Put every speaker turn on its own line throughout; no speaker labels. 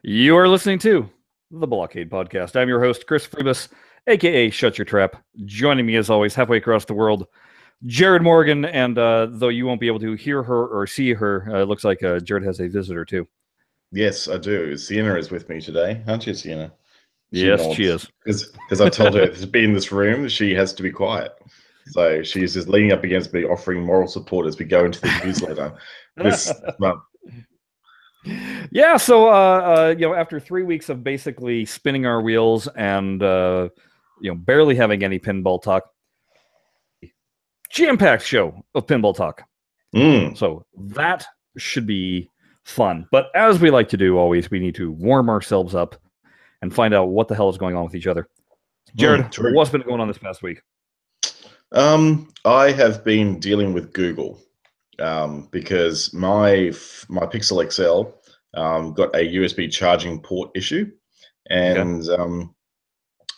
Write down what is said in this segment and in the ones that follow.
You are listening to the BlahCade podcast. I'm your host, Chris Freebus, aka Shut Your Trap. Joining me, as always, halfway across the world, Jared Morgan. And though you won't be able to hear her or see her, it looks like Jared has a visitor too.
Yes, I do. Sienna is with me today, aren't you, Sienna?
Yes, she is.
Because I told her to be in this room, she has to be quiet. So she's just leaning up against me, offering moral support as we go into the newsletter this month.
Yeah, so after 3 weeks of basically spinning our wheels and barely having any pinball talk, jam-packed show of pinball talk. So that should be fun. But as we like to do always, we need to warm ourselves up and find out what the hell is going on with each other. Jared, what's been going on this past week?
I have been dealing with Google because my Pixel XL got a USB charging port issue, and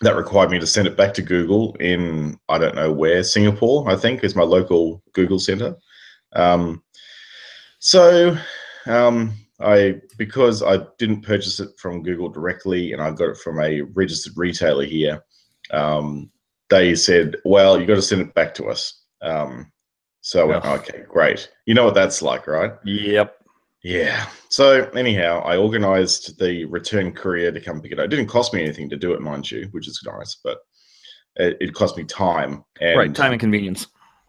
that required me to send it back to Google in, I don't know where, Singapore, I think, is my local Google center. Because I didn't purchase it from Google directly and I got it from a registered retailer here, they said, well, you got to send it back to us. So I went, okay, great. You know what that's like, right?
Yep.
Yeah. So anyhow, I organized the return courier to come pick it up. It didn't cost me anything to do it, mind you, which is nice, but it cost me time.
Time and convenience.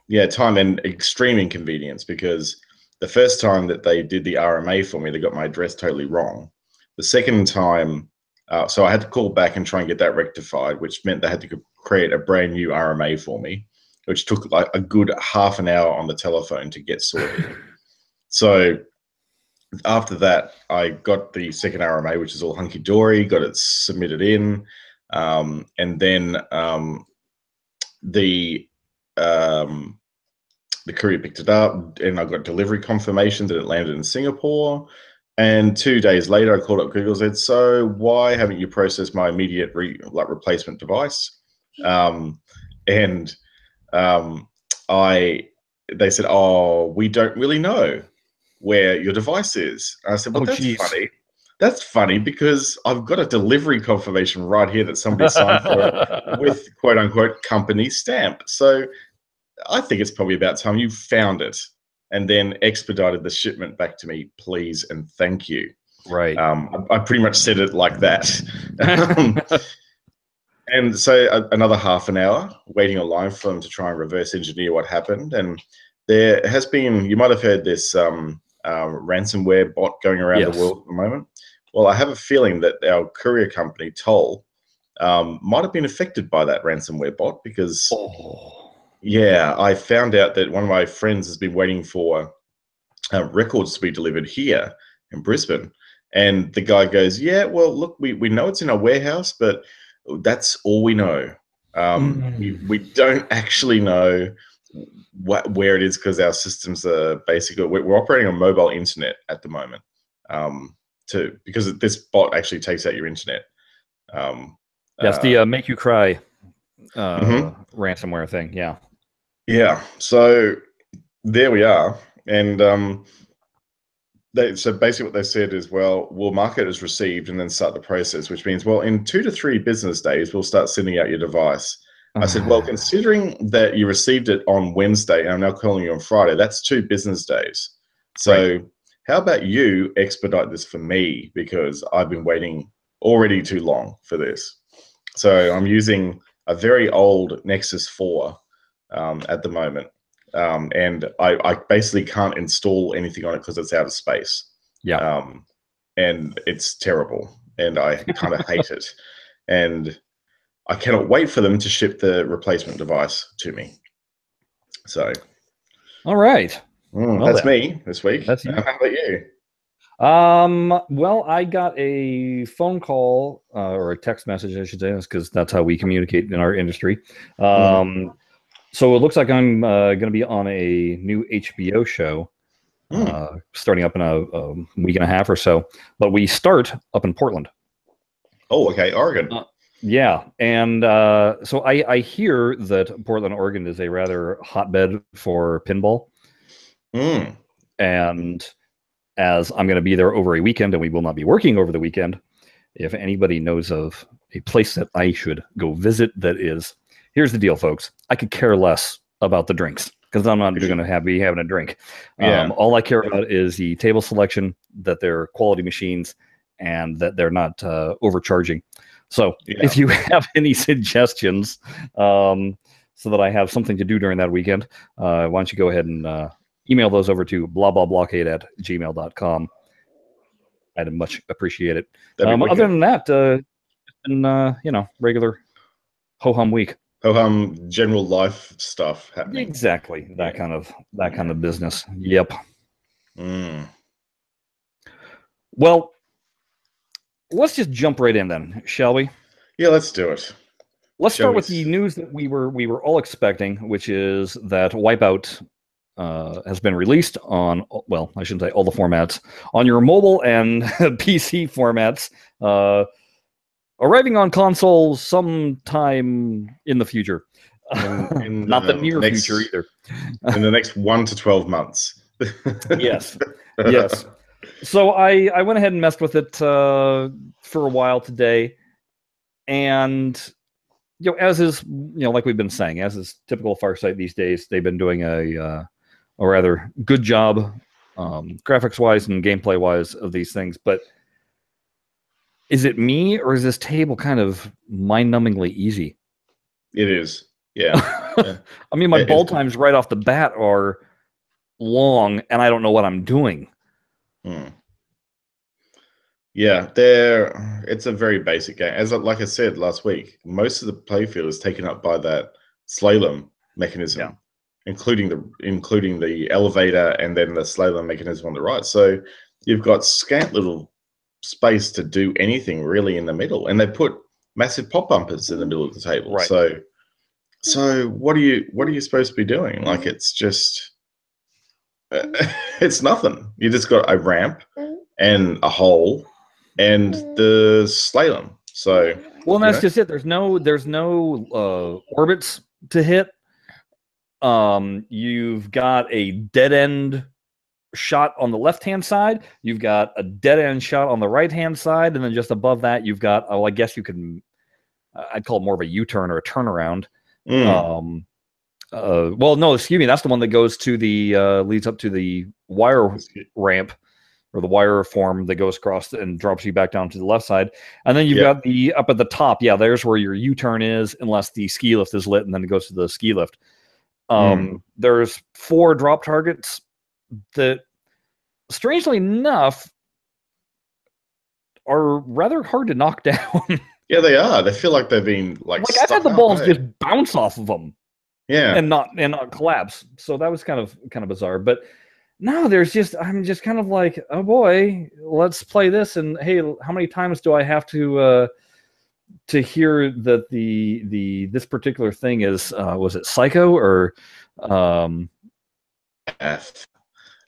Yeah, time and extreme inconvenience, because the first time that they did the RMA for me, they got my address totally wrong. The second time, so I had to call back and try and get that rectified, which meant they had to create a brand new RMA for me, which took like a good half an hour on the telephone to get sorted. So after that, I got the second RMA, which is all hunky-dory, got it submitted in, and then the courier picked it up, and I got delivery confirmation that it landed in Singapore. And 2 days later, I called up Google and said, so why haven't you processed my immediate replacement device? They said, oh, we don't really know where your device is. And I said, well, that's funny. That's funny because I've got a delivery confirmation right here that somebody signed for it with quote unquote company stamp. So I think it's probably about time you found it and then expedited the shipment back to me, please and thank you.
Right.
I pretty much said it like that. And so another half an hour waiting online for them to try and reverse engineer what happened. And there has been, you might have heard this ransomware bot going around the world at the moment. Well, I have a feeling that our courier company, Toll, might have been affected by that ransomware bot because... Yeah, I found out that one of my friends has been waiting for records to be delivered here in Brisbane. And the guy goes, yeah, well, look, we know it's in our warehouse, but that's all we know. We don't actually know where it is because our systems are basically, we're operating on mobile internet at the moment because this bot actually takes out your internet.
That's the make you cry ransomware thing, yeah.
Yeah, so there we are. And so basically what they said is, well, we'll mark it as received and then start the process, which means, well, in 2 to 3 business days, we'll start sending out your device. I said, well, considering that you received it on Wednesday and I'm now calling you on Friday, that's 2 business days. So how about you expedite this for me, because I've been waiting already too long for this. So I'm using a very old Nexus 4 at the moment. And I basically can't install anything on it because it's out of space.
Yeah.
And it's terrible. And I kind of hate it. And I cannot wait for them to ship the replacement device to me. So.
All right.
Well, that's me this week.
That's you.
How about you?
Well, I got a phone call or a text message, I should say, because that's how we communicate in our industry. So it looks like I'm going to be on a new HBO show starting up in a week and a half or so. But we start up in Portland.
Oh, okay. Oregon.
Yeah. And so I hear that Portland, Oregon is a rather hotbed for pinball. And as I'm going to be there over a weekend and we will not be working over the weekend. If anybody knows of a place that I should go visit, that is, here's the deal, folks. I could care less about the drinks because I'm not going to be having a drink. All I care about is the table selection, that they're quality machines, and that they're not overcharging. So if you have any suggestions so that I have something to do during that weekend, why don't you go ahead and email those over to BlahCade@gmail.com. I'd much appreciate it. Other than that, it's been, regular ho-hum week.
Ho-hum general life stuff happening.
Exactly. That kind of business. Yep. Well, let's just jump right in then, shall we?
Yeah, let's do it.
Let's start with the news that we were all expecting, which is that Wipeout has been released on, well, I shouldn't say all the formats, on your mobile and PC formats, arriving on consoles sometime in the future. Not the near future either.
In the next 1 to 12 months.
Yes. So I went ahead and messed with it for a while today, and as is like we've been saying, as is typical FarSight these days, they've been doing a rather good job, graphics wise and gameplay wise, of these things. But is it me, or is this table kind of mind-numbingly easy?
It is. Yeah.
I mean, my ball times right off the bat are long, and I don't know what I'm doing.
Yeah, it's a very basic game. Like I said last week, most of the playfield is taken up by that slalom mechanism, including the elevator and then the slalom mechanism on the right. So you've got scant little space to do anything really in the middle, and they put massive pop bumpers in the middle of the table. Right. So what are you supposed to be doing? Like, it's just it's nothing. You just got a ramp and a hole and the slalom. So
well, and that's just it. There's no orbits to hit. You've got a dead end shot on the left hand side. You've got a dead end shot on the right hand side, and then just above that, you've got I guess you can. I'd call it more of a U-turn or a turnaround. Well, no, excuse me. That's the one that goes to the leads up to the wire ramp, or the wire form that goes across and drops you back down to the left side. And then you've got the up at the top. Yeah, there's where your U-turn is, unless the ski lift is lit, and then it goes to the ski lift. There's 4 drop targets that, strangely enough, are rather hard to knock down.
Yeah, they are. They feel like they've been like
I've had the balls just bounce off of them.
Yeah,
and not collapse. So that was kind of bizarre. But no, I'm just kind of like, oh boy, let's play this. And hey, how many times do I have to hear that this particular thing is was it Psycho or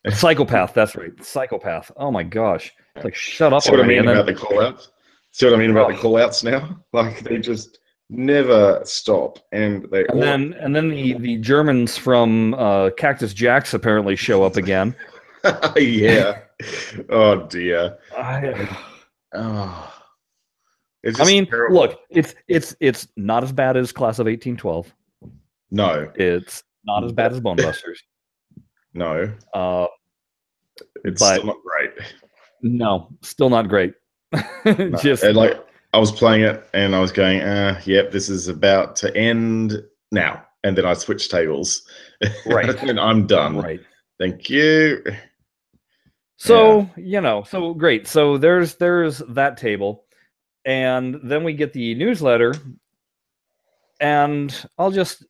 Psychopath? That's right, Psychopath. Oh my gosh, like shut up.
See what I mean about the call outs? See what I mean about the call outs now? Like, they just never stop, and then
the Germans from Cactus Jacks apparently show up again.
Yeah. Oh dear.
It's I mean, terrible. Look, it's not as bad as Class of 1812.
No,
it's not as bad as Bone Busters.
No, it's
but
still not great.
No, still not great.
No.
Just
like, I was playing it and I was going, yep, this is about to end now. And then I switched tables.
Right.
And I'm done.
Right.
Thank you.
So, so great. So there's that table. And then we get the newsletter. And I'll just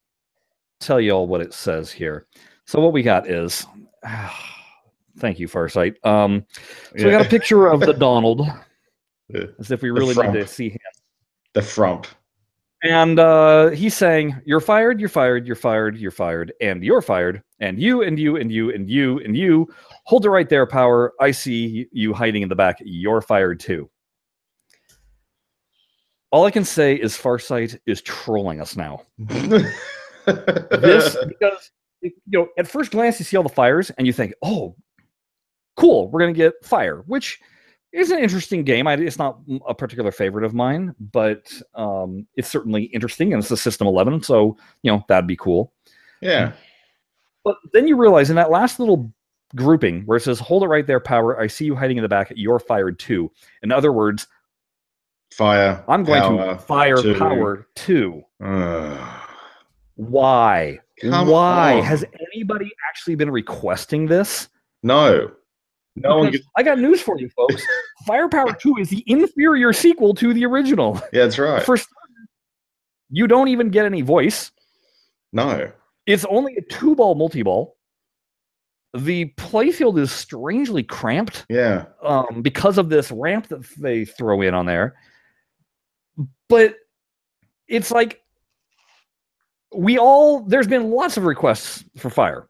tell you all what it says here. So what we got is, thank you, FarSight. So we got a picture of the Donald. As if we really need to see him.
The frump.
And he's saying, you're fired, you're fired, you're fired, you're fired, and you're fired, and you, and you, and you, and you, and you. Hold it right there, Power. I see you hiding in the back. You're fired too. All I can say is FarSight is trolling us now. Because, at first glance, you see all the fires, and you think, oh, cool, we're going to get Fire, which is an interesting game. It's not a particular favorite of mine, but it's certainly interesting, and it's a System 11, so that'd be cool.
Yeah.
But then you realize in that last little grouping where it says, hold it right there, Power, I see you hiding in the back, you're fired too. In other words, I'm going to fire Power 2. Why? Why? Has anybody actually been requesting this?
No. No one.
I got news for you, folks. Firepower 2 is the inferior sequel to the original.
Yeah, that's right.
First, you don't even get any voice.
No.
It's only a 2-ball multi-ball. The playfield is strangely cramped.
Yeah.
Because of this ramp that they throw in on there. But it's like there's been lots of requests for Fire.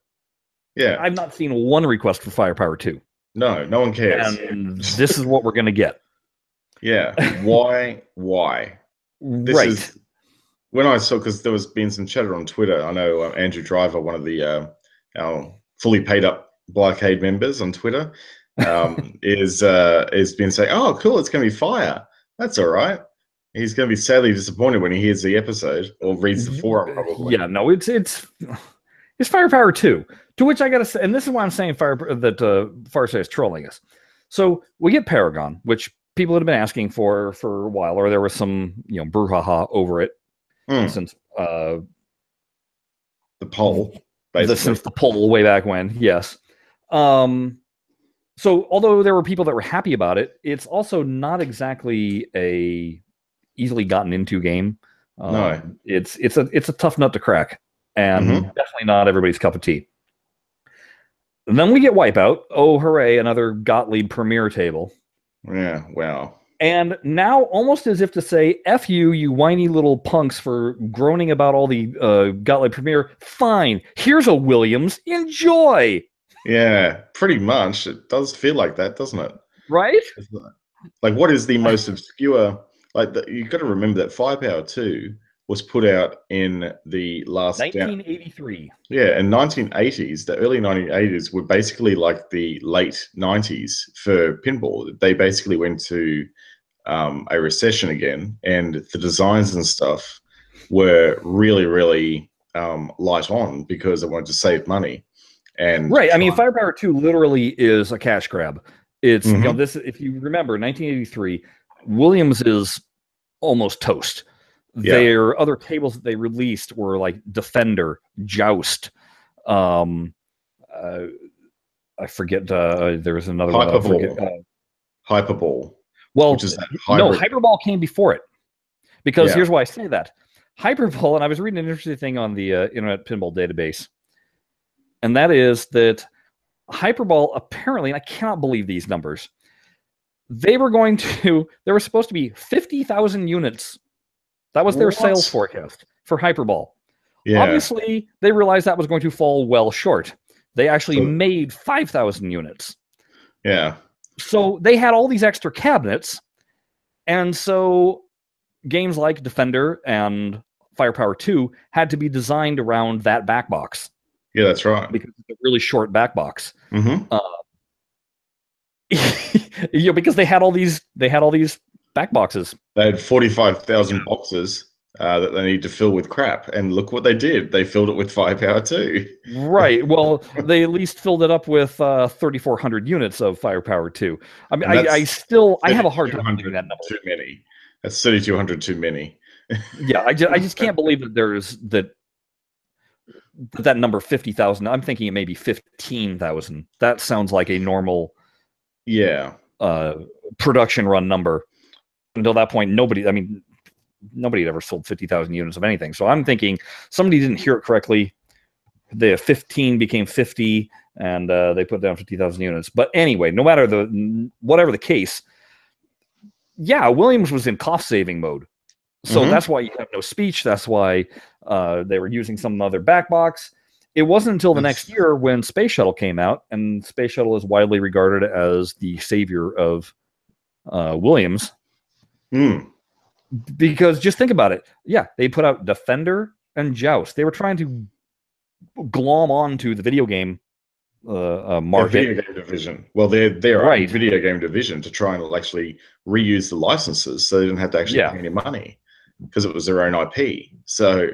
Yeah.
I've not seen one request for Firepower 2.
No one cares.
And this is what we're going to get.
Yeah. Why?
Right.
When I saw, because there was been some chatter on Twitter. I know Andrew Driver, one of the our fully paid up BlahCade members on Twitter, is been saying, "Oh, cool, it's going to be Fire. That's all right." He's going to be sadly disappointed when he hears the episode or reads the forum, probably.
Yeah, no, it's Firepower 2. To which I got to say, and this is why I'm saying FarSight is trolling us. So we get Paragon, which people had been asking for a while, or there was some brouhaha over it since
the poll, basically.
Since the poll way back when, yes. So although there were people that were happy about it, it's also not exactly a easily gotten into game.
No,
it's a tough nut to crack, and definitely not everybody's cup of tea. And then we get Wipeout. Oh, hooray, another Gottlieb premiere table.
Yeah, wow.
And now, almost as if to say, F you, you whiny little punks for groaning about all the Gottlieb premiere. Fine, here's a Williams. Enjoy!
Yeah, pretty much. It does feel like that, doesn't it?
Right?
Like, what is the most obscure... you've got to remember that Firepower 2 was put out in the last
1983.
Yeah, in 1980s, the early 1980s were basically like the late 90s for pinball. They basically went to a recession again, and the designs and stuff were really, really light on because they wanted to save money. And
right, I mean, Firepower 2 literally is a cash grab. It's this. If you remember, 1983, Williams is almost toast.
Yeah.
Their other tables that they released were like Defender, Joust. I forget. There was another
Hyperball.
one.
Hyperball.
Well,
which is
no, Hyperball came before it. Because here's why I say that. Hyperball, and I was reading an interesting thing on the Internet Pinball Database, and that is that Hyperball apparently, and I cannot believe these numbers, there were supposed to be 50,000 units. That was their sales forecast for Hyperball. Yeah. Obviously, they realized that was going to fall well short. They actually made 5,000 units.
Yeah.
So they had all these extra cabinets, and so games like Defender and Firepower 2 had to be designed around that back box.
Yeah, that's right.
Because it's a really short back box. Because they had all these back boxes.
They had 45,000 boxes that they need to fill with crap, and look what they did. They filled it with Firepower 2.
Right. Well, they at least filled it up with 3,400 units of Firepower 2. I mean, I have a hard time doing that number.
Too many. That's 3,200 too many.
Yeah, I just can't believe that that number 50,000. I'm thinking it may be 15,000. That sounds like a normal production run number. Until that point, nobody had ever sold 50,000 units of anything. So I'm thinking somebody didn't hear it correctly. The 15 became 50, and they put down 50,000 units. But anyway, no matter whatever the case, Williams was in cost-saving mode. So that's why you have no speech. That's why they were using some other back box. It wasn't until the next year when Space Shuttle came out, and Space Shuttle is widely regarded as the savior of Williams. Because just think about it. Yeah, they put out Defender and Joust. They were trying to glom onto the video game market.
Video game division. Well, their own
Right.
video game division to try and actually reuse the licenses, so they didn't have to actually pay any money because it was their own IP. So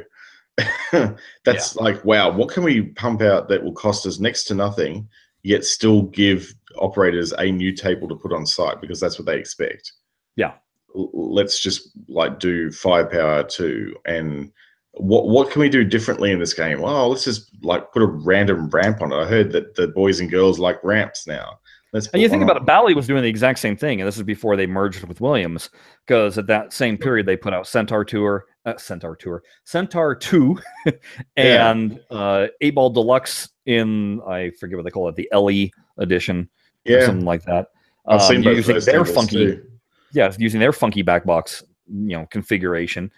that's like, wow, what can we pump out that will cost us next to nothing, yet still give operators a new table to put on site because that's what they expect.
Yeah.
Let's just like do Firepower 2 and what can we do differently in this game? Oh, let's just like put a random ramp on it. I heard that the boys and girls like ramps now.
And you think about it, Bally was doing the exact same thing, and this is before they merged with Williams, because at that same period they put out Centaur 2, and 8-Ball Deluxe in, I forget what they call it, the LE edition, or something like that.
I've seen both
using
those
their
tables
funky,
too.
using their funky backbox, configuration.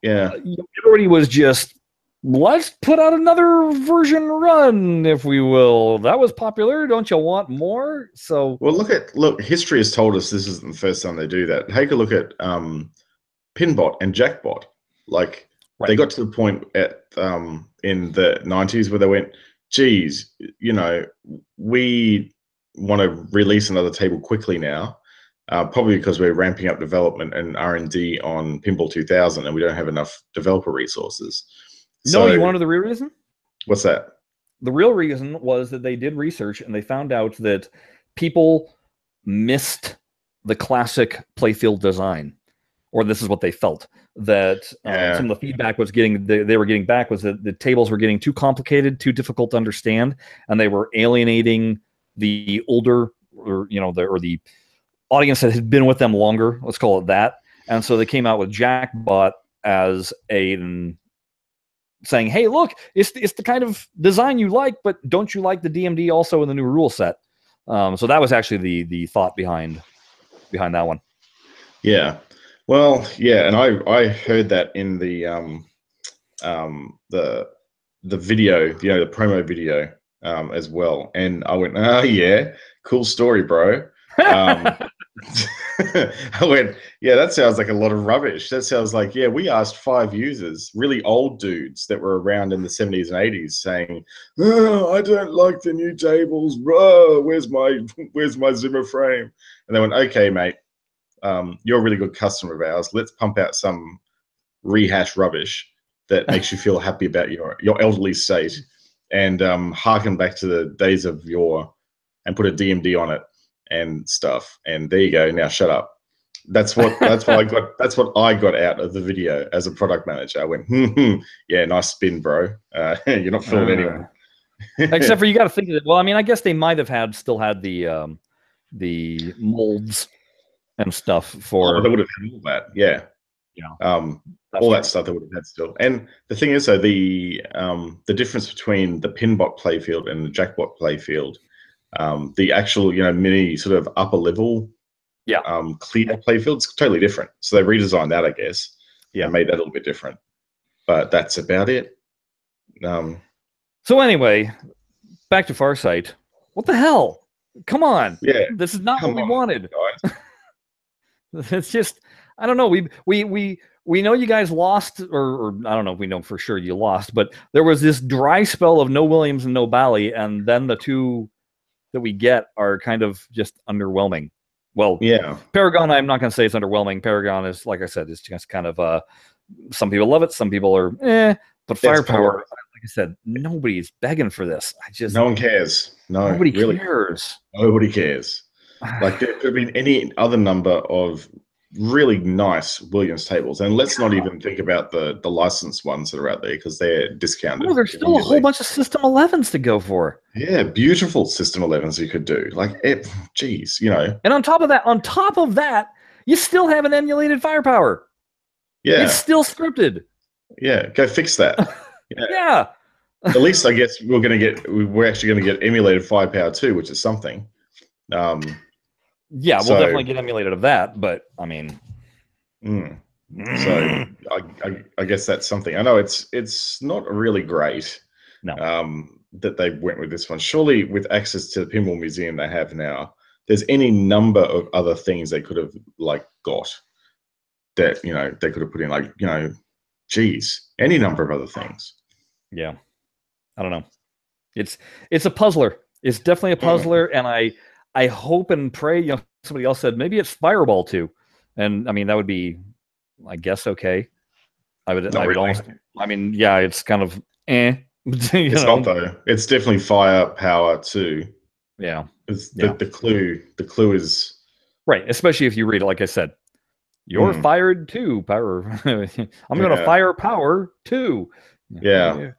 Yeah,
everybody was just, let's put out another version run, if we will. That was popular. Don't you want more? So,
well, look. History has told us this isn't the first time they do that. Take a look at Pinbot and Jackbot. Like they got to the point at in the 90s where they went, geez, we want to release another table quickly now. Probably because we're ramping up development and R&D on Pinball 2000 and we don't have enough developer resources.
No, you want to know the real reason?
What's that?
The real reason was that they did research and they found out that people missed the classic playfield design, or this is what they felt, that some of the feedback was they were getting back was that the tables were getting too complicated, too difficult to understand, and they were alienating the older, or the audience that had been with them longer, let's call it that. And so they came out with Jackbot as saying, hey, look, it's the kind of design you like, but don't you like the DMD also in the new rule set? So that was actually the thought behind that one.
Yeah. Well, yeah, and I heard that in the video, the promo video as well. And I went, oh yeah, cool story, bro. I went, yeah, that sounds like a lot of rubbish. That sounds like, yeah, we asked 5 users, really old dudes that were around in the 70s and 80s saying, oh, I don't like the new tables. Where's my Zimmer frame? And they went, okay, mate, you're a really good customer of ours. Let's pump out some rehash rubbish that makes you feel happy about your elderly state and harken back to the days of yore and put a DMD on it and stuff. And there you go. Now shut up. That's what I got out of the video as a product manager. I went, yeah, nice spin, bro. You're not fooling anyone.
Except for, you got to think of it. Well, I mean, I guess they might have still had the molds and stuff for.
Oh, they would have had all that. Yeah. All that stuff they would have had still. And the thing is, though, the difference between the Pinbot playfield and the Jackbot playfield, the actual mini sort of upper level clear playfield's totally different. So they redesigned that, I guess. Yeah, made that a little bit different. But that's about it.
So anyway, back to FarSight. What the hell? Come on.
Yeah.
This is not what we wanted. It's just, I don't know. We know you guys lost, or I don't know if we know for sure you lost, but there was this dry spell of no Williams and no Bally, and then the two that we get are kind of just underwhelming. Well, yeah, Paragon, I'm not going to say it's underwhelming. Paragon is, like I said, it's just kind of some people love it, some people are but Firepower, like I said, nobody's begging for this.
No one cares. No,
nobody cares.
Nobody cares. Like there could have been any other number of really nice Williams tables, and let's not even think about the licensed ones that are out there because they're discounted.
Well, there's still a whole bunch of System 11s to go for.
Yeah, beautiful System 11s you could do. Like, geez,
And on top of that, you still have an emulated Firepower.
Yeah,
it's still scripted.
Yeah, go fix that.
Yeah.
At least I guess we're actually going to get emulated Firepower 2, which is something.
Yeah, we'll definitely get emulated of that, but I mean,
so I guess that's something. I know it's not really great.
No,
that they went with this one. Surely, with access to the Pinball Museum they have now, there's any number of other things they could have got that they could have put in geez, any number of other things.
Yeah, I don't know. It's a puzzler. It's definitely a puzzler, and I hope and pray. Somebody else said maybe it's Fireball 2, and I mean that would be, I guess, okay. I would
Not really.
almost. I mean, yeah, it's kind of
It's not though. It's definitely Firepower 2.
Yeah.
The clue is
right, especially if you read it like I said. You're fired too, power. I'm going to fire power too.
Yeah.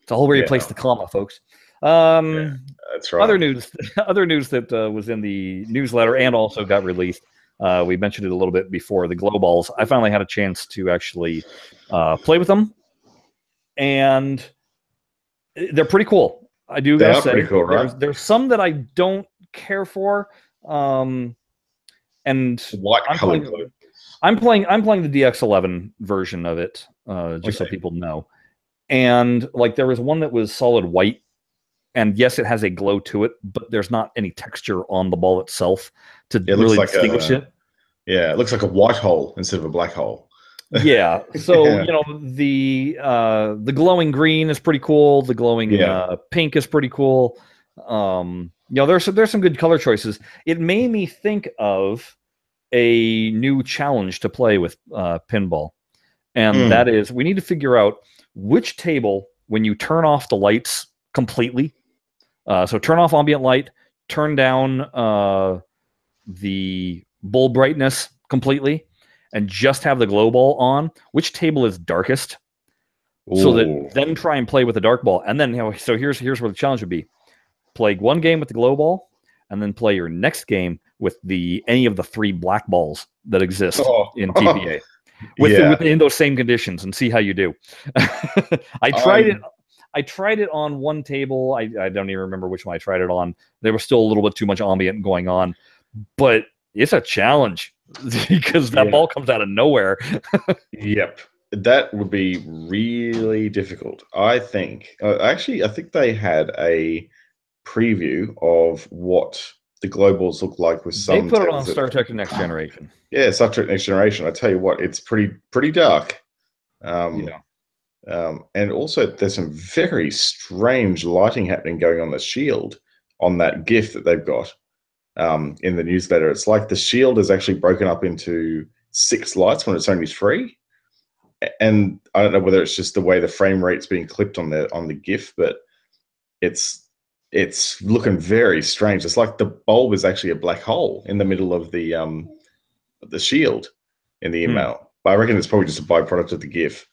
It's all where you place the comma, folks.
That's right.
Other news that was in the newsletter and also got released. We mentioned it a little bit before, the glow balls. I finally had a chance to actually play with them, and they're pretty cool. I do gotta say,
pretty cool, right?
There's some that I don't care for, and
white colored glue.
I'm playing the DX11 version of it, just so people know. And like there was one that was solid white, and yes, it has a glow to it, but there's not any texture on the ball itself to really distinguish it.
Yeah, it looks like a white hole instead of a black hole.
Yeah, so the glowing green is pretty cool. The glowing pink is pretty cool. There's some good color choices. It made me think of a new challenge to play with pinball, and that is we need to figure out which table, when you turn off the lights completely, so turn off ambient light, turn down the bulb brightness completely, and just have the glow ball on, which table is darkest. So that then try and play with the dark ball, and then so here's where the challenge would be: play one game with the glow ball, and then play your next game with any of the 3 black balls that exist in TPA, within those same conditions, and see how you do. I tried it on one table. I don't even remember which one I tried it on. There was still a little bit too much ambient going on, but it's a challenge because that ball comes out of nowhere.
Yep. That would be really difficult. I think. Actually, I think they had a preview of what the glow balls look like with some.
They put it on Star Trek: The Next Generation.
Yeah, Star Trek: Next Generation. I tell you what, it's pretty dark. And also there's some very strange lighting happening going on the shield on that GIF that they've got in the newsletter. It's like the shield is actually broken up into 6 lights when it's only 3. And I don't know whether it's just the way the frame rate's being clipped on the GIF, but it's looking very strange. It's like the bulb is actually a black hole in the middle of the shield in the email. But I reckon it's probably just a byproduct of the GIF.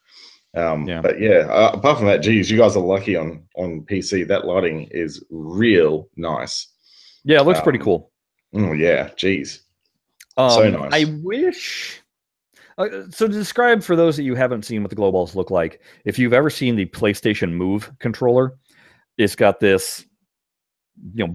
But yeah, apart from that, geez, you guys are lucky on PC. That lighting is real nice.
Yeah, it looks pretty cool.
Oh yeah, geez, so nice.
I wish. So to describe for those that you haven't seen what the glow balls look like, if you've ever seen the PlayStation Move controller, it's got this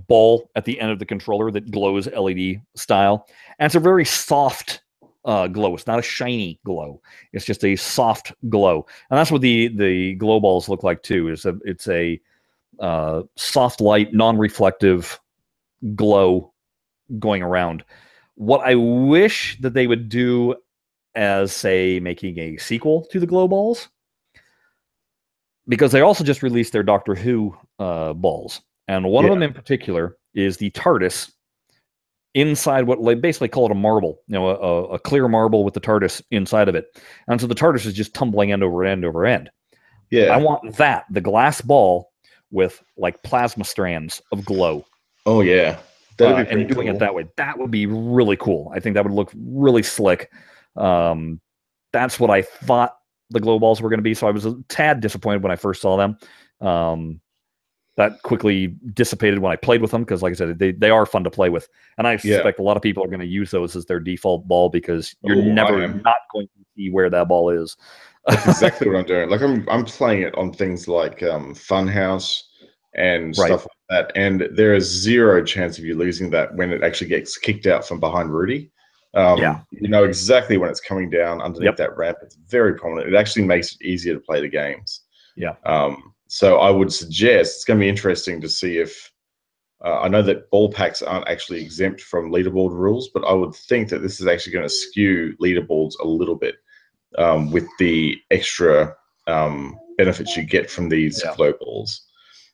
ball at the end of the controller that glows LED style, and it's a very soft glow. It's not a shiny glow. It's just a soft glow, and that's what the glow balls look like too. It's a soft light, non-reflective glow going around. What I wish that they would do as, say, making a sequel to the glow balls, because they also just released their Doctor Who balls, and one of them in particular is the TARDIS inside what they basically call it a marble, a clear marble with the TARDIS inside of it, and so the TARDIS is just tumbling end over end over end. Yeah, I want the glass ball with like plasma strands of glow.
Oh yeah,
and doing it that way, that would be really cool. I think that would look really slick. That's what I thought the glow balls were going to be, so I was a tad disappointed when I first saw them. That quickly dissipated when I played with them, because like I said, they are fun to play with, and I suspect a lot of people are going to use those as their default ball, because you're never not going to see where that ball is.
That's exactly what I'm doing. Like I'm playing it on things like Funhouse and stuff like that, and there is zero chance of you losing that when it actually gets kicked out from behind Rudy. You know exactly when it's coming down underneath that ramp. It's very prominent. It actually makes it easier to play the games. So I would suggest it's going to be interesting to see if I know that ball packs aren't actually exempt from leaderboard rules, but I would think that this is actually going to skew leaderboards a little bit with the extra benefits you get from these glow balls.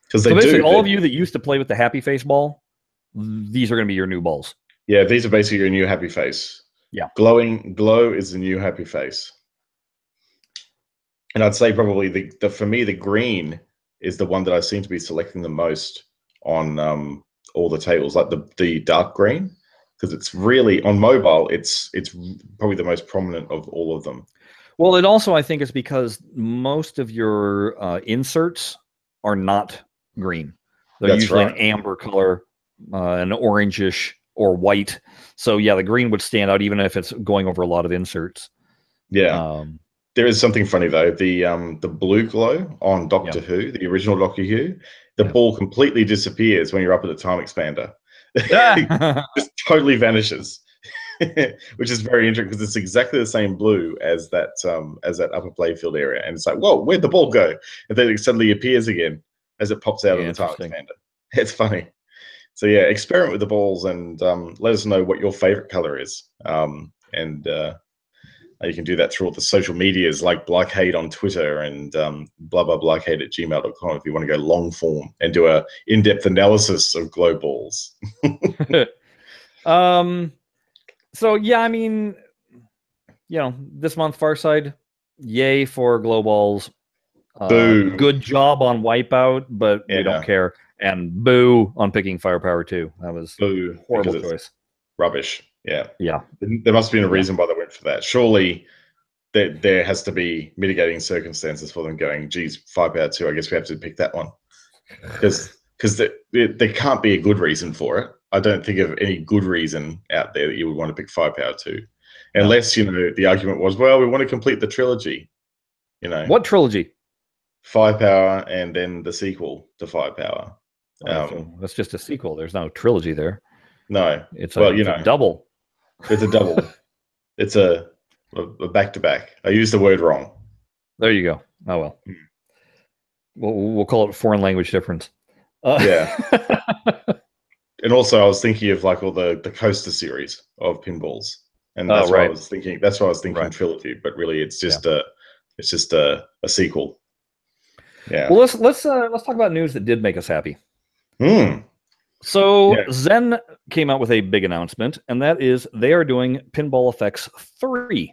Because
So
they
basically,
do.
all of you that used to play with the happy face ball, these are going to be your new balls.
Yeah, these are basically your new happy face.
Yeah.
Glow is the new happy face. And I'd say probably the for me, the green is the one that I seem to be selecting the most on all the tables, like the dark green, because it's really on mobile. It's probably the most prominent of all of them.
Well, it also, I think, is because most of your inserts are not green. They're
That's
usually
right.
an amber color, an orangish or white. So yeah, the green would stand out even if it's going over a lot of inserts.
Yeah. There is something funny though. The blue glow on Doctor Who, the original Doctor Who, the ball completely disappears when you're up at the time expander. It just totally vanishes. Which is very interesting because it's exactly the same blue as that upper playfield area, and it's like, whoa, where'd the ball go? And then it suddenly appears again as it pops out of the time expander. It's funny. So yeah, experiment with the balls and let us know what your favorite color is. You can do that through all the social medias like BlahCade on Twitter and BlahCade@gmail.com if you want to go long form and do a in-depth analysis of glow balls.
So yeah, I mean, this month FarSight, yay for glow balls. Good job on Wipeout, but we don't care. And boo on picking Firepower 2. That was horrible choice.
Rubbish. Yeah.
Yeah.
There must have been a reason why they went for that. Surely there has to be mitigating circumstances for them going, geez, Firepower 2, I guess we have to pick that one. Because there can't be a good reason for it. I don't think of any good reason out there that you would want to pick Firepower 2. Unless, the argument was, well, we want to complete the trilogy.
What trilogy?
Firepower and then the sequel to Firepower.
That's just a sequel. There's no trilogy there.
No.
It's a double.
It's a double. It's a back-to-back. I used the word wrong.
There you go. Oh, well. We'll call it foreign language difference.
Yeah. And also, I was thinking of like all the Coaster series of pinballs, and that's why I was thinking. That's why I was thinking trilogy, but really, it's just a sequel. Yeah.
Well, let's talk about news that did make us happy. So Zen came out with a big announcement, and that is they are doing Pinball FX 3.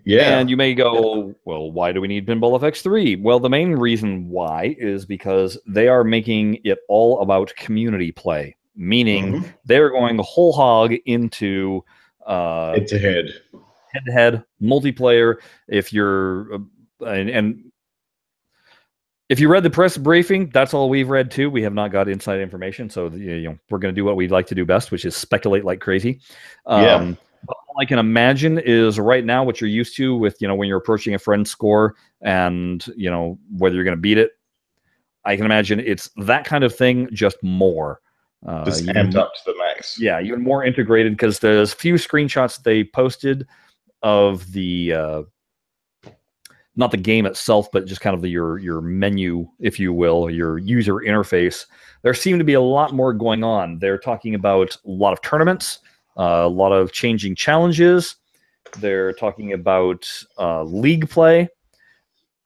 Yeah.
And you may go, well, why do we need Pinball FX 3? Well, the main reason why is because they are making it all about community play, meaning they're going the whole hog into
head-to-head
multiplayer. If you're and if you read the press briefing, that's all we've read too. We have not got inside information, so we're going to do what we'd like to do best, which is speculate like crazy. But all I can imagine is right now what you're used to with when you're approaching a friend's score and whether you're going to beat it. I can imagine it's that kind of thing, just more.
Just amped up to the max.
Yeah, even more integrated because there's a few screenshots they posted of the. Not the game itself, but just kind of your menu, if you will, your user interface. There seemed to be a lot more going on. They're talking about a lot of tournaments, a lot of changing challenges. They're talking about league play.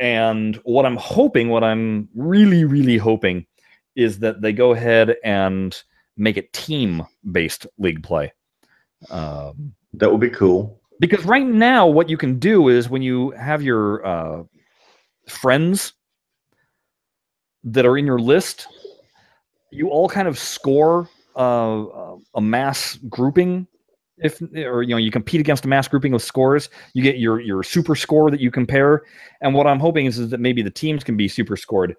And what I'm really, really hoping is that they go ahead and make it team-based league play.
That would be cool.
Because right now, what you can do is when you have your friends that are in your list, you all kind of score a mass grouping. You compete against a mass grouping of scores, you get your super score that you compare. And what I'm hoping is that maybe the teams can be super scored.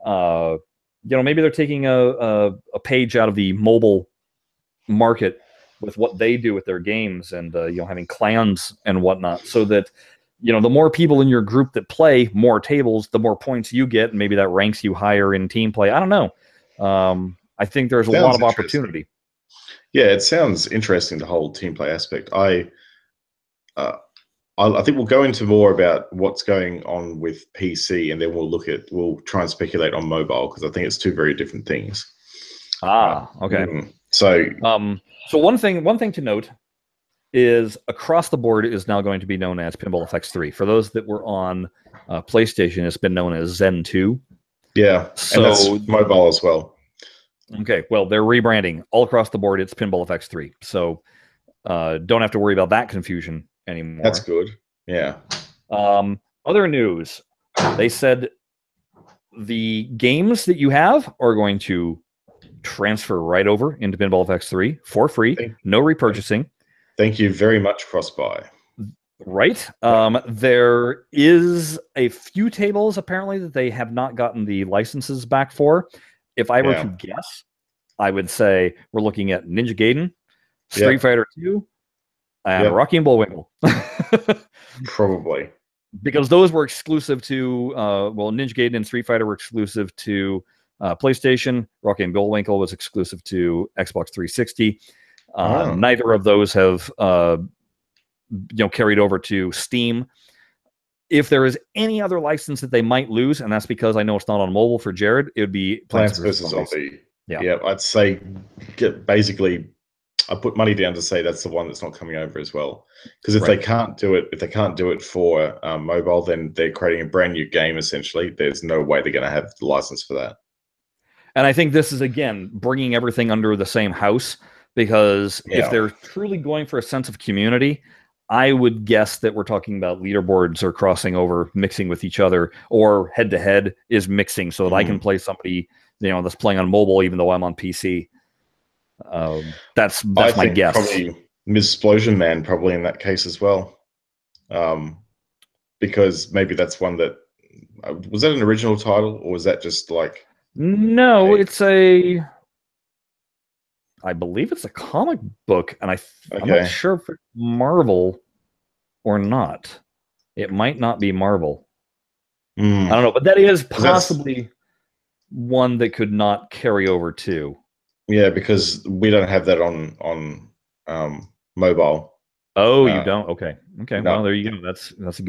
Maybe they're taking a page out of the mobile market with what they do with their games and having clans and whatnot, so that the more people in your group that play more tables, the more points you get, and maybe that ranks you higher in team play. I don't know. I think there's a lot of opportunity.
Yeah, it sounds interesting, the whole team play aspect. I think we'll go into more about what's going on with PC, and then we'll try and speculate on mobile, because I think it's two very different things.
Okay.
So
one thing to note is across the board is now going to be known as Pinball FX 3. For those that were on PlayStation, it's been known as Zen 2.
Yeah, and that's mobile as well.
Okay, well, they're rebranding all across the board. It's Pinball FX3, so don't have to worry about that confusion anymore.
That's good. Yeah.
Other news, they said the games that you have are going to transfer right over into Pinball FX3 for free, no repurchasing.
Thank you very much, Crossbuy.
Right. There is a few tables apparently that they have not gotten the licenses back for. If I were to guess, I would say we're looking at Ninja Gaiden, Street Fighter 2, and Rocky and Bullwinkle.
Probably.
Because those were exclusive to, well, Ninja Gaiden and Street Fighter were exclusive to PlayStation. Rocky and Bullwinkle was exclusive to Xbox 360. Neither of those have carried over to Steam. If there is any other license that they might lose, and that's because I know it's not on mobile for Jared, it would be
Plants vs. Zombies. Yeah, I'd say basically I put money down to say that's the one that's not coming over as well. Because if they can't do it for mobile, then they're creating a brand new game essentially. There's no way they're going to have the license for that.
And I think this is again bringing everything under the same house, because if they're truly going for a sense of community, I would guess that we're talking about leaderboards or crossing over, mixing with each other, or head-to-head is mixing so that I can play somebody that's playing on mobile even though I'm on PC. That's my guess.
Probably Ms. Explosion Man probably in that case as well, because maybe that's one that was that an original title or was that just like
no? I believe it's a comic book, and I'm not sure if it's Marvel or not. It might not be Marvel. I don't know, but that is possibly one that could not carry over too.
Yeah, because we don't have that on mobile.
Oh, you don't? Okay. No. Well, there you go. That's a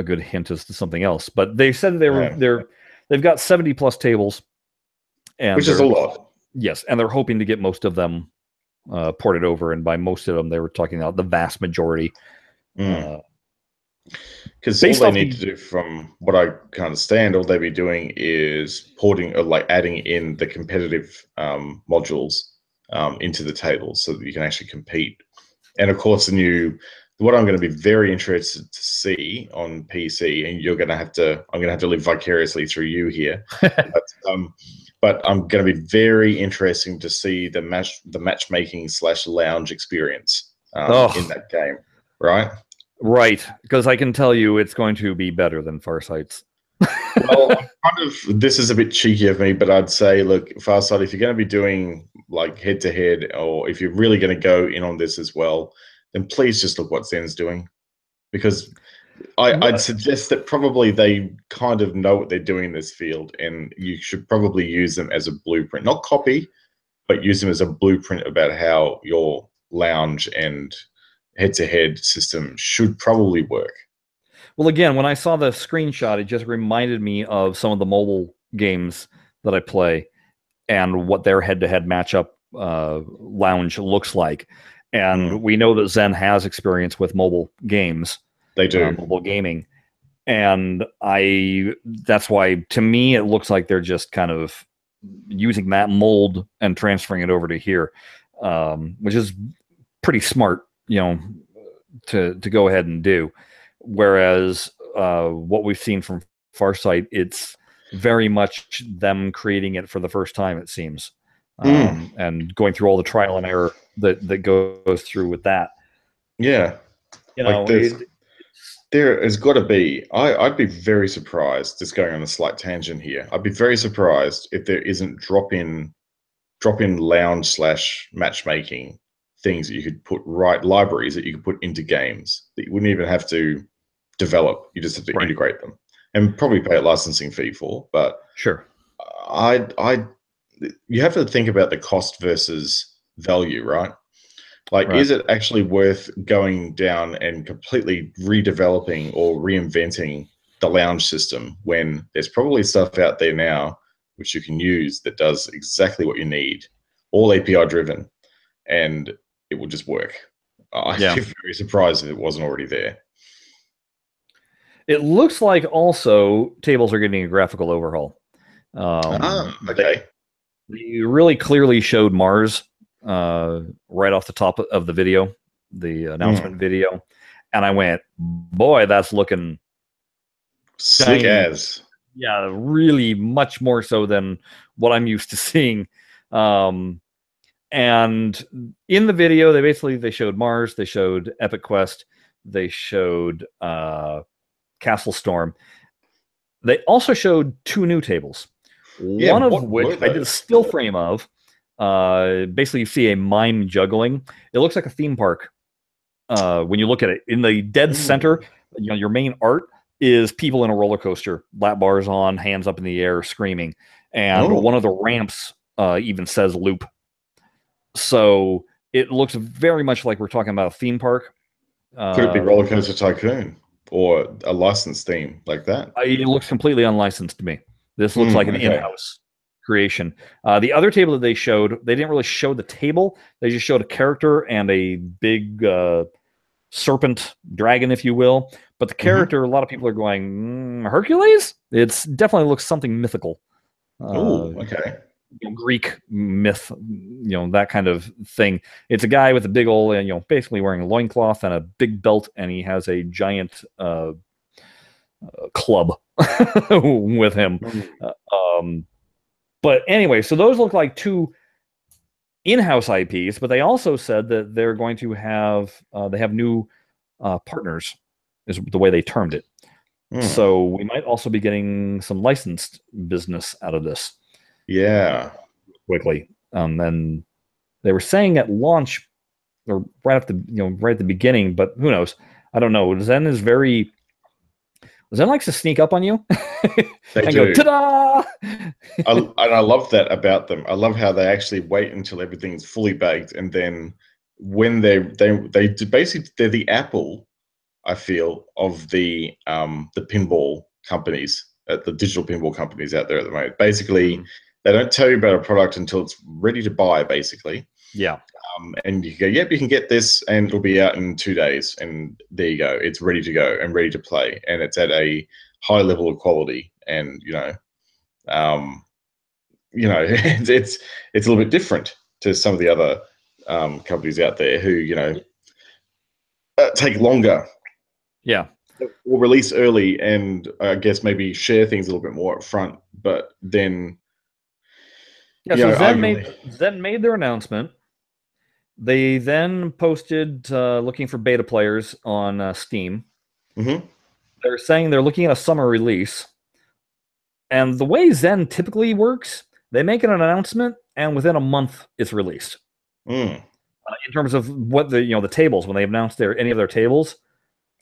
good hint as to something else. But they said they've got 70 plus tables, and
which is a lot.
Yes, and they're hoping to get most of them ported over, and by most of them, they were talking about the vast majority.
Because all they need to do, from what I can understand, all they'd be doing is porting or like adding in the competitive modules into the tables so that you can actually compete. And of course, what I'm going to be very interested to see on PC, and I'm going to have to live vicariously through you here. But I'm going to be very interesting to see the matchmaking / lounge experience in that game, right?
Right, because I can tell you it's going to be better than FarSight's.
Well, this is a bit cheeky of me, but I'd say, look, FarSight, if you're going to be doing like head-to-head, or if you're really going to go in on this as well, then please just look what Zen's doing. Because I'd suggest that probably they kind of know what they're doing in this field, and you should probably use them as a blueprint. Not copy, but use them as a blueprint about how your lounge and head-to-head system should probably work.
Well, again, when I saw the screenshot, it just reminded me of some of the mobile games that I play and what their head-to-head matchup lounge looks like. And we know that Zen has experience with mobile games.
They do.
Mobile gaming. And that's why, to me, it looks like they're just kind of using that mold and transferring it over to here, which is pretty smart, to go ahead and do. Whereas what we've seen from FarSight, it's very much them creating it for the first time, it seems, and going through all the trial and error that goes through with that.
Yeah, there has got to be. I'd be very surprised. Just going on a slight tangent here, I'd be very surprised if there isn't drop-in lounge / matchmaking things that you could put libraries that you could put into games that you wouldn't even have to develop. You just have to integrate them and probably pay a licensing fee for. But
sure,
you have to think about the cost versus value, right? Like, is it actually worth going down and completely redeveloping or reinventing the lounge system when there's probably stuff out there now which you can use that does exactly what you need, all API driven, and it will just work? I'd be very surprised if it wasn't already there.
It looks like also tables are getting a graphical overhaul.
Okay.
They really clearly showed Mars right off the top of the video, the announcement video, and I went, boy, that's looking
slick
shiny.
as.
Yeah, really much more so than what I'm used to seeing. And in the video, they showed Mars, they showed Epic Quest, they showed Castle Storm. They also showed 2 new tables.
Yeah,
One of
what
which
were
I did a
those?
still frame of. Basically, you see a mime juggling. It looks like a theme park. When you look at it, in the dead center, your main art is people in a roller coaster, lap bars on, hands up in the air, screaming, and one of the ramps even says "loop." So it looks very much like we're talking about a theme park.
Could it be Roller Coaster Tycoon or a licensed theme like that?
It looks completely unlicensed to me. This looks like an in-house creation. The other table that they showed, they didn't really show the table. They just showed a character and a big serpent dragon, if you will. But the character, a lot of people are going, Hercules? It's definitely looks something mythical.
Oh, okay.
Greek myth, that kind of thing. It's a guy with a big old, basically wearing a loincloth and a big belt, and he has a giant club with him. But anyway, so those look like 2 in-house IPs, but they also said that they're going to have they have new partners, is the way they termed it. So we might also be getting some licensed business out of this.
Yeah.
Quickly. And they were saying at launch, or right at the beginning, but who knows? I don't know. Zen likes to sneak up on you and
do.
go, ta-da!
And I love that about them. I love how they actually wait until everything's fully baked, and then when they basically, they're the Apple, I feel, of the pinball companies, the digital pinball companies out there at the moment. Basically, they don't tell you about a product until it's ready to buy, basically.
Yeah.
And you go, yep, you can get this, and it'll be out in 2 days, and there you go. It's ready to go and ready to play, and it's at a high level of quality. And it's a little bit different to some of the other companies out there who take longer.
Yeah.
Or release early, and I guess maybe share things a little bit more up front, but then.
Yeah, so Zen made their announcement. They then posted looking for beta players on Steam. They're saying they're looking at a summer release. And the way Zen typically works, they make an announcement, and within a month, it's released. In terms of what the tables, when they announce any of their tables,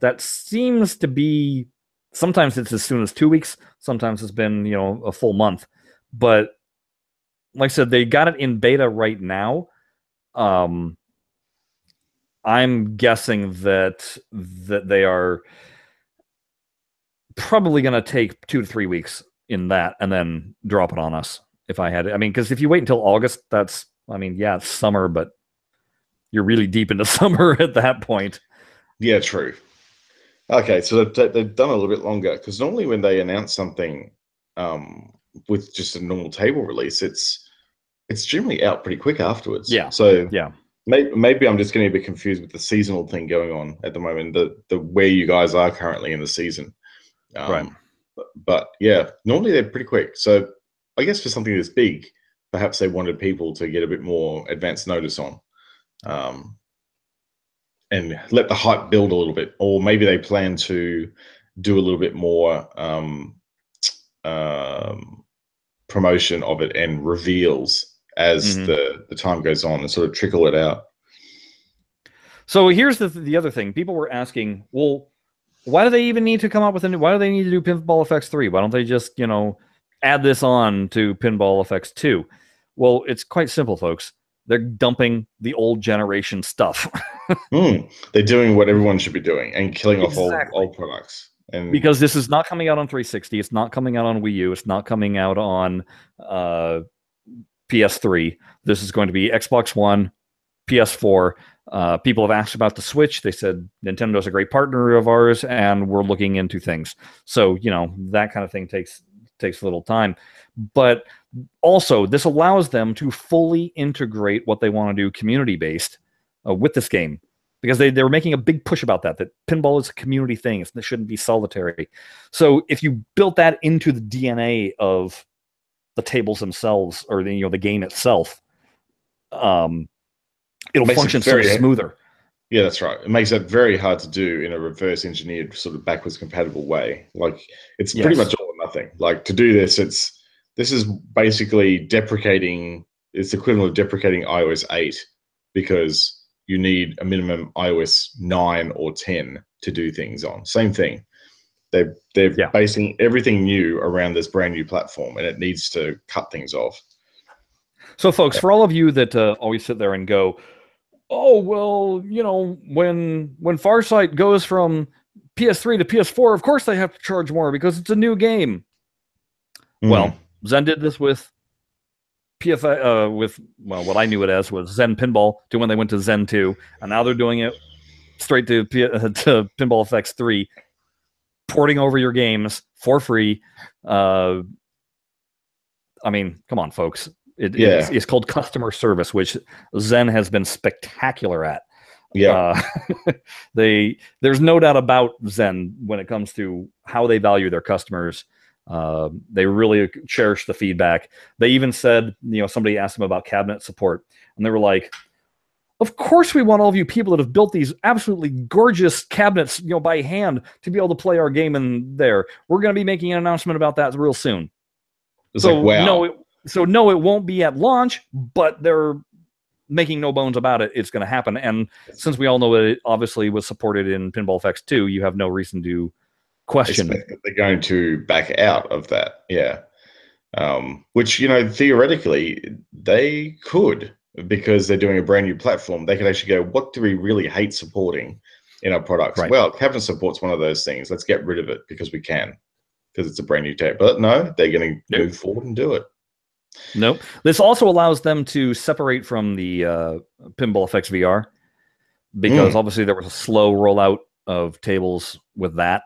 that seems to be, sometimes it's as soon as 2 weeks, sometimes it's been a full month. But like I said, they got it in beta right now. I'm guessing that they are probably going to take 2 to 3 weeks in that, and then drop it on us. If I had it, because if you wait until August, it's summer, but you're really deep into summer at that point.
Yeah, true. Okay, so they've done a little bit longer, because normally when they announce something with just a normal table release, it's generally out pretty quick afterwards.
Yeah.
So
yeah,
maybe I'm just getting a bit confused with the seasonal thing going on at the moment. The where you guys are currently in the season.
Right.
But yeah, normally they're pretty quick. So I guess for something that's big, perhaps they wanted people to get a bit more advance notice on. And let the hype build a little bit, or maybe they plan to do a little bit more promotion of it and reveals as the time goes on, and sort of trickle it out.
So here's the other thing. People were asking, well, why do they even need to come up with why do they need to do Pinball FX 3? Why don't they just, add this on to Pinball FX 2? Well, it's quite simple, folks. They're dumping the old generation stuff.
They're doing what everyone should be doing and killing off old products. And
because this is not coming out on 360, it's not coming out on Wii U, it's not coming out on PS3. This is going to be Xbox One, PS4, People have asked about the Switch. They said Nintendo's a great partner of ours, and we're looking into things. So, that kind of thing takes a little time. But also, this allows them to fully integrate what they want to do community-based with this game. Because they were making a big push about that pinball is a community thing. It shouldn't be solitary. So if you built that into the DNA of the tables themselves, or the game itself, it'll function so smoother.
Yeah, that's right. It makes it very hard to do in a reverse engineered sort of backwards compatible way. Like, it's pretty much all or nothing. Like, to do this, this is basically deprecating. It's the equivalent of deprecating iOS 8 because you need a minimum iOS 9 or 10 to do things on. Same thing. They're basing everything new around this brand new platform, and it needs to cut things off.
So, folks, for all of you that always sit there and go, oh, well, when FarSight goes from PS3 to PS4, of course they have to charge more because it's a new game. Well, Zen did this with what I knew it as was Zen Pinball to when they went to Zen 2, and now they're doing it straight to Pinball FX 3, porting over your games for free. I mean, come on, folks. It's called customer service, which Zen has been spectacular at.
Yeah.
There's no doubt about Zen when it comes to how they value their customers. They really cherish the feedback. They even said, somebody asked them about cabinet support, and they were like, of course we want all of you people that have built these absolutely gorgeous cabinets, by hand to be able to play our game in there. We're going to be making an announcement about that real soon. No, it won't be at launch, but they're making no bones about it. It's going to happen. And since we all know that it obviously was supported in Pinball FX 2, you have no reason to question.
They're going to back out of that. Yeah. Which, theoretically they could, because they're doing a brand new platform. They could actually go, what do we really hate supporting in our products? Right. Well, cabinet support's one of those things. Let's get rid of it because we can, because it's a brand new tech. But no, they're going to move forward and do it.
Nope. This also allows them to separate from the Pinball FX VR, because obviously there was a slow rollout of tables with that.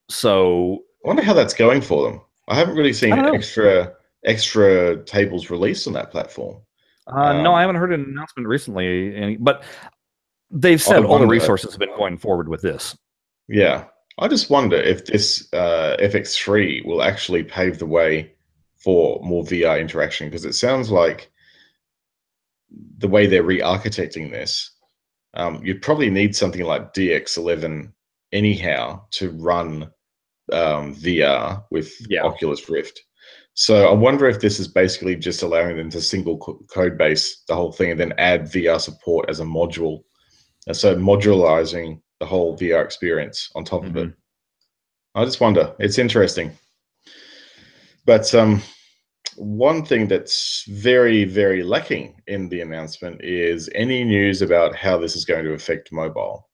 So
I wonder how that's going for them. I haven't really seen extra tables released on that platform.
No, I haven't heard an announcement recently, but they've said all the resources have been going forward with this.
Yeah. I just wonder if this FX3 will actually pave the way for more VR interaction, because it sounds like the way they're re-architecting this, you'd probably need something like DX11 anyhow to run VR with Oculus Rift. So I wonder if this is basically just allowing them to single code base the whole thing and then add VR support as a module. So modularizing the whole VR experience on top of it. I just wonder. It's interesting. But one thing that's very, very lacking in the announcement is any news about how this is going to affect mobile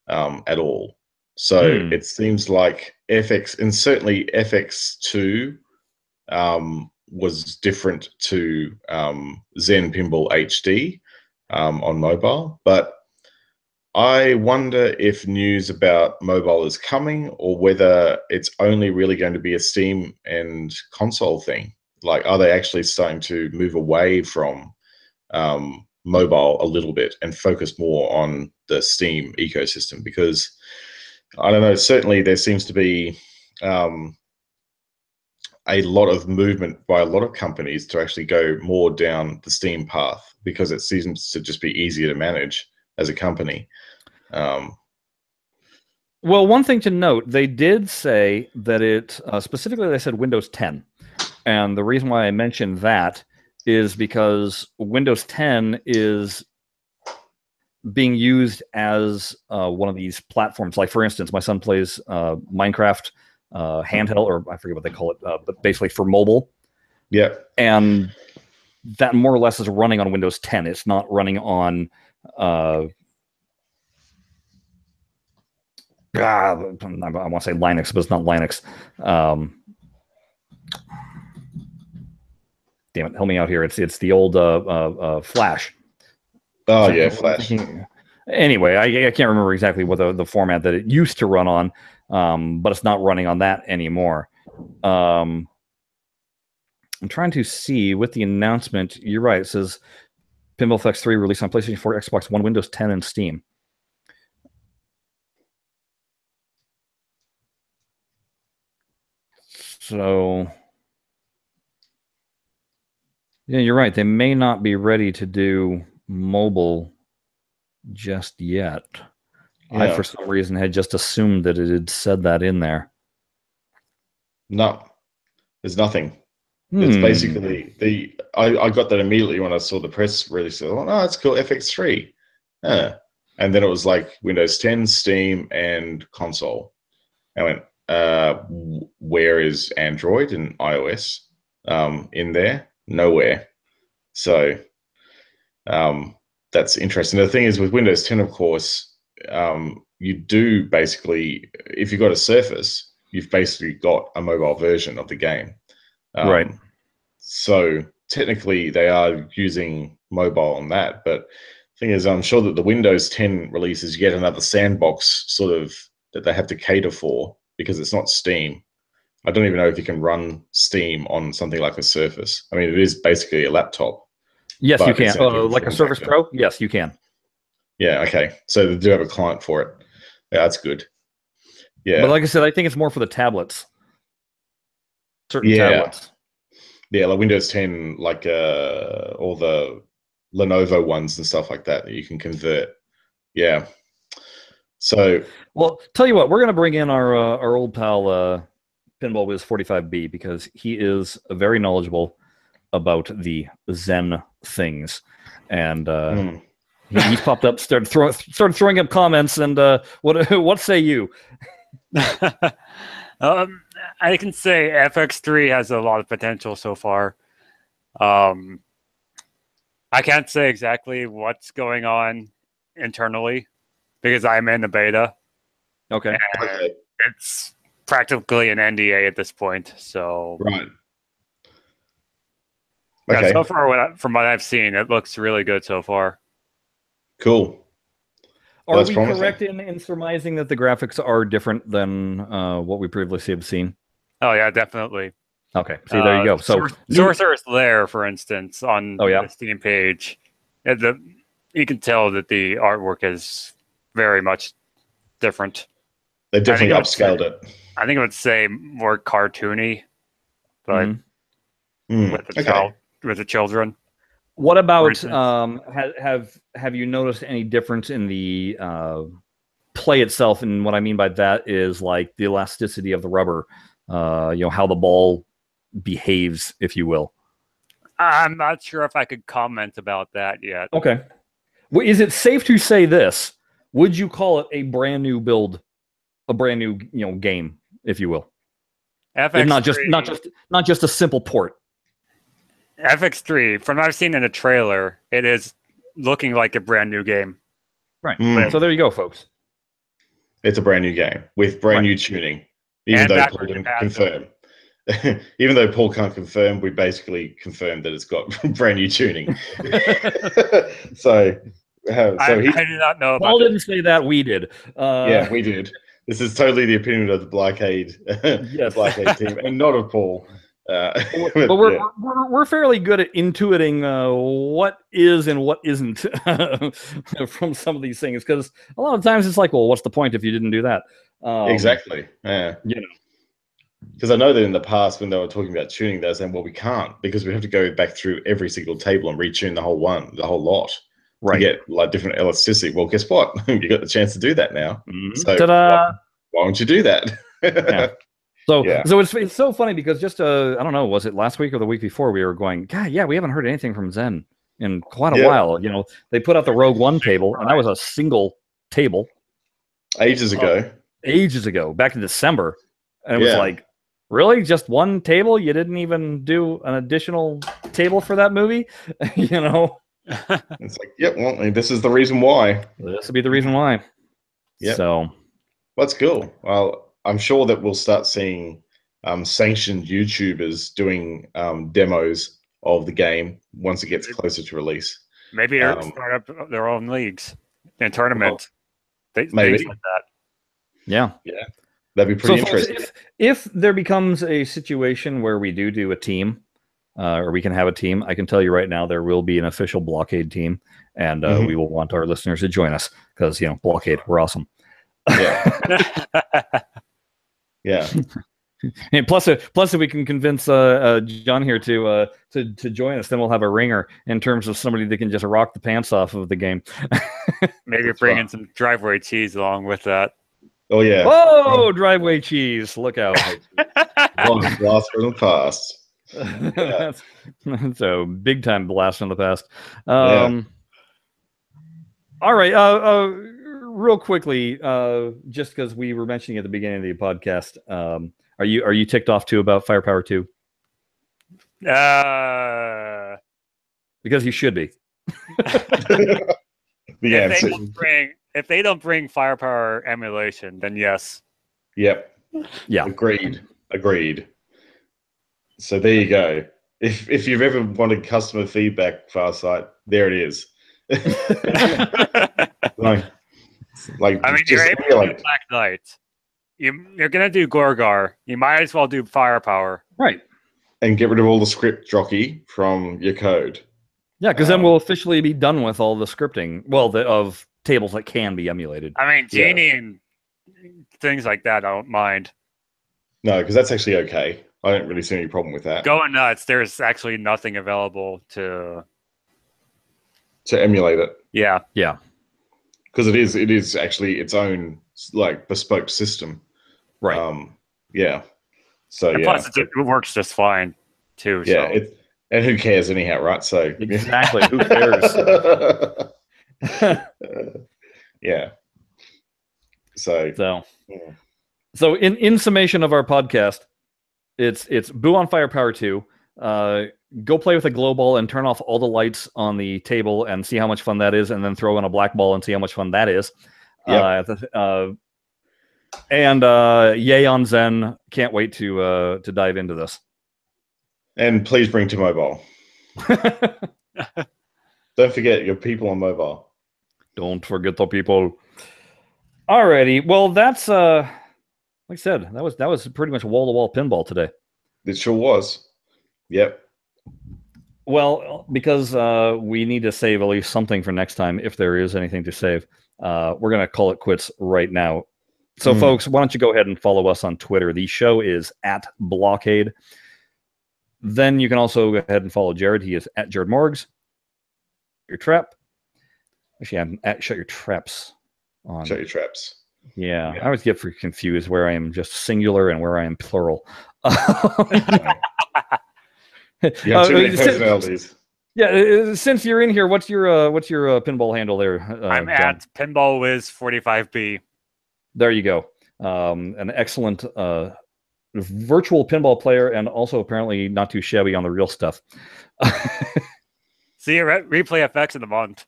at all. So it seems like FX, and certainly FX2 was different to Zen Pinball HD on mobile. But I wonder if news about mobile is coming, or whether it's only really going to be a Steam and console thing. Like, are they actually starting to move away from mobile a little bit and focus more on the Steam ecosystem? Because, I don't know, certainly there seems to be a lot of movement by a lot of companies to actually go more down the Steam path, because it seems to just be easier to manage as a company.
Well, one thing to note, they did say that it, specifically they said Windows 10. And the reason why I mentioned that is because Windows 10 is being used as one of these platforms. Like, for instance, my son plays Minecraft handheld, or I forget what they call it, but basically for mobile.
Yeah.
And that more or less is running on Windows 10. It's not running on... I want to say Linux, but it's not Linux. Damn it, help me out here. It's the old Flash.
Oh, yeah, Flash.
Anyway, I can't remember exactly what the format that it used to run on, but it's not running on that anymore. I'm trying to see with the announcement. You're right. It says Pinball Flex 3 released on PlayStation 4, Xbox One, Windows 10, and Steam. So, yeah, you're right. They may not be ready to do mobile just yet. Yeah. I, for some reason, had just assumed that it had said that in there.
No, there's nothing. It's basically I got that immediately when I saw the press release. Oh, no, it's called FX3. And then it was like Windows 10, Steam, and console. I went, where is Android and iOS in there? Nowhere. So that's interesting. The thing is, with Windows 10, of course, you do basically, if you've got a Surface, you've basically got a mobile version of the game.
Right.
So technically, they are using mobile on that. But the thing is, I'm sure that the Windows 10 release is yet another sandbox sort of that they have to cater for, because it's not Steam. I don't even know if you can run Steam on something like a Surface. I mean, it is basically a laptop.
Yes, you can. Like a Surface Pro? Yes, you can.
Yeah, okay. So they do have a client for it. Yeah, that's good. Yeah.
But like I said, I think it's more for the tablets. Certain tablets.
Yeah, like Windows 10, like all the Lenovo ones and stuff like that you can convert. Yeah. So,
well, tell you what, we're going to bring in our old pal Pinball Wiz 45B, because he is very knowledgeable about the Zen things, and he's popped up, started throwing up comments. And what say you?
I can say FX3 has a lot of potential so far. I can't say exactly what's going on internally because I'm in the beta.
Okay.
It's practically an NDA at this point. So
right.
Okay. Yeah, so far, from what I've seen, it looks really good so far.
Cool.
Are we correct in surmising that the graphics are different than what we previously have seen?
Oh yeah, definitely.
Okay, see, there you go. So
Sorcerer's Lair, for instance, on
the
Steam page, you can tell that the artwork is very much different.
They definitely upscaled it.
I think I would say more cartoony, but with the children.
What about have you noticed any difference in the play itself? And what I mean by that is like the elasticity of the rubber, how the ball behaves, if you will.
I'm not sure if I could comment about that yet.
Okay. Well, is it safe to say this? Would you call it a brand new build, a brand new game, if you will?
FX3,
not just a simple port.
FX3, from what I've seen in the trailer, it is looking like a brand new game.
Right. So there you go, folks.
It's a brand new game with brand new tuning. Even though Paul didn't confirm. Even though Paul can't confirm, we basically confirmed that it's got brand new tuning. I
did not know about
Paul didn't say that, we did.
Yeah, we did. This is totally the opinion of the BlahCade,
yes.
The BlahCade team, and not of Paul.
But we're fairly good at intuiting what is and what isn't from some of these things, because a lot of times it's like, well, what's the point if you didn't do that?
Exactly. Yeah. Because I know that in the past when they were talking about tuning, they were saying, well, we can't because we have to go back through every single table and retune the whole lot. Right. To get like different elasticity. Well, guess what? You got the chance to do that now. So why don't you do that?
Yeah. So it's so funny because just I don't know, was it last week or the week before, we were going, God, yeah, we haven't heard anything from Zen in quite a while. They put out the Rogue One table, and that was a single table.
Ages ago,
back in December. And it was like, really? Just one table? You didn't even do an additional table for that movie?
It's like, well, this is the reason why.
This would be the reason why.
Yeah.
So
that's cool. Well, I'm sure that we'll start seeing sanctioned YouTubers doing demos of the game once it gets closer to release.
Maybe start up their own leagues. in tournaments.
Maybe.
Things like that.
Yeah.
That'd be pretty
folks,
interesting.
if there becomes a situation where we do a team, or we can have a team, I can tell you right now there will be an official BlahCade team, and we will want our listeners to join us because BlahCade, we're awesome.
Yeah. Yeah.
And plus, if we can convince John here to join us, then we'll have a ringer in terms of somebody that can just rock the pants off of the game.
Maybe bring in some driveway cheese along with that.
Oh yeah.
Whoa, driveway cheese! Look out!
One blast from the past.
That's a big time blast from the past.
Yeah.
All right. Real quickly, just because we were mentioning at the beginning of the podcast, are you ticked off too about Firepower 2? Because you should be.
If they don't bring Firepower emulation, then yes.
Yep.
Yeah.
Agreed. So there you go. If you've ever wanted customer feedback, FarSight, there it is.
I mean, you're able to do Black Knight. You're gonna do Gorgar. You might as well do Firepower.
Right.
And get rid of all the script jockey from your code.
Yeah, because then we'll officially be done with all the scripting. Well, of tables that can be emulated.
I mean, Genie and things like that, I don't mind.
No, because that's actually okay. I don't really see any problem with that.
Going nuts. There's actually nothing available to
emulate it.
Yeah.
Because it is actually its own bespoke system.
Right.
Yeah. So
and plus it works just fine too.
Yeah.
So.
And who cares anyhow, right? So
exactly. Who cares?
Yeah. So
in summation of our podcast, it's Boo on Firepower 2. Go play with a glow ball and turn off all the lights on the table and see how much fun that is, and then throw in a black ball and see how much fun that is.
Yep.
And yay on Zen. Can't wait to dive into this.
And please bring to mobile. Don't forget your people on mobile.
Don't forget the people. Alrighty. Well, that's like I said, that was pretty much wall-to-wall pinball today.
It sure was. Yep.
Well, because we need to save at least something for next time, if there is anything to save, we're going to call it quits right now. So, folks, why don't you go ahead and follow us on Twitter? The show is at BlahCade. Then you can also go ahead and follow Jared. He is at Jared Morgs. Your trap. Actually, I'm at Shut Your Traps.
Shut Your Traps.
Yeah, I always get confused where I am just singular and where I am plural.
You have too many personalities.
Since you're in here, what's your pinball handle there?
I'm
John?
at Pinball Wiz 45B.
There you go. An excellent virtual pinball player, and also apparently not too shabby on the real stuff.
See you at Replay FX in the month.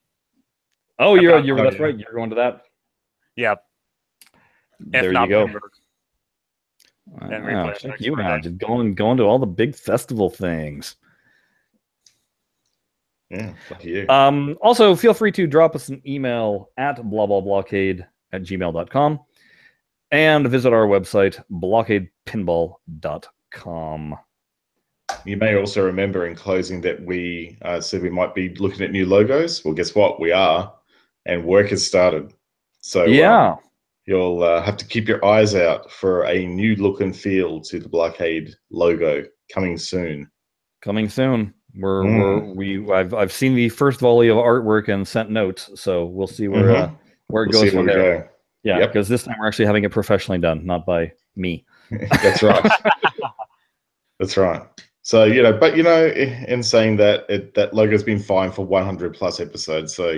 Oh, that's right. You're going to that.
Yep.
There you go. Check you out. Just going to all the big festival things.
Yeah, lucky you.
Also, feel free to drop us an email at blahblahblahcade@gmail.com and visit our website, blahcadepinball.com.
You may also remember in closing that we said we might be looking at new logos. Well, guess what? We are, and work has started. So
yeah.
You'll have to keep your eyes out for a new look and feel to the BlahCade logo coming soon.
Coming soon. I've seen the first volley of artwork and sent notes, so we'll see where it goes from there. Yeah, because this time we're actually having it professionally done, not by me.
That's right. That's right. So in saying that, that logo's been fine for 100+ episodes. So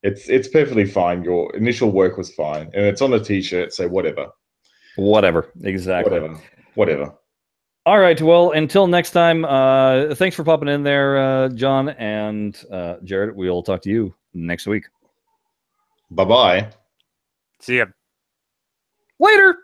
it's perfectly fine. Your initial work was fine, and it's on a T-shirt. So whatever. Exactly. Whatever.
All right. Well, until next time. Thanks for popping in there, John and Jared. We'll talk to you next week.
Bye-bye.
See ya.
Later.